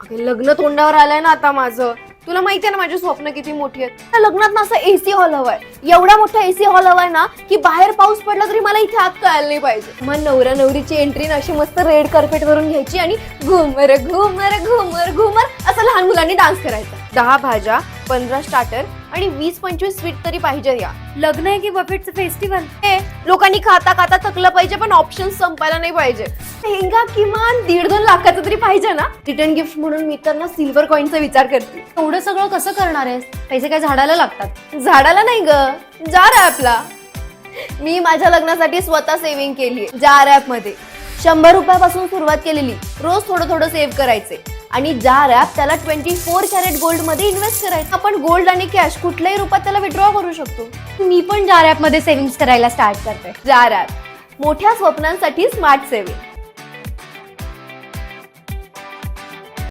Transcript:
लग्न तोंडावर आलंय ना आता माझं. तुला माहितीये ना माझी स्वप्न किती मोठी आहेत. त्या लग्नात ना असं एसी हॉल हवाय. एवढा मोठा एसी हॉल हवाय ना की बाहेर पाऊस पडला तरी मला इथे आत कळायला नाही पाहिजे. मग नवरा नवरीची एंट्री ना अशी मस्त रेड कार्पेट वरून घ्यायची आणि घुमर घुमर घुमर घुमर असं लहान मुलांनी डान्स करायचा. 10 भाज्या, 15 स्टार्टर आणि 20-25 स्वीट तरी पाहिजे. या लग्न आहे की बफेटचं फेस्टिवल? हे लोकांनी खाता खाता थकलं पाहिजे पण ऑप्शन संपायला नाही पाहिजे. लेहंगा किमान 1.5-2 लाखाचा तरी पाहिजे ना. रिटर्न गिफ्ट म्हणून मी तर ना सिल्वर कॉइनचा विचार करते. एवढं सगळं कसं करणार आहेस? पैसे काय झाडाला लागतात? झाडाला नाही ग, जार ॲपला. मी माझ्या लग्नासाठी स्वतः सेव्हिंग केली. जार ॲप मध्ये 100 रुपयापासून सुरुवात केलेली. रोज थोडं थोडं सेव्ह करायचे आणि जार ॲप त्याला 24 कॅरेट गोल्ड मध्ये इन्व्हेस्ट करायचं. आपण गोल्ड आणि कॅश कुठल्याही रूपात त्याला विड्रॉ करू शकतो. मी पण जार ॲप मध्ये सेव्हिंग्स करायला स्टार्ट करते. जार ॲप, मोठ्या स्वप्नांसाठी स्मार्ट सेव्हिंग.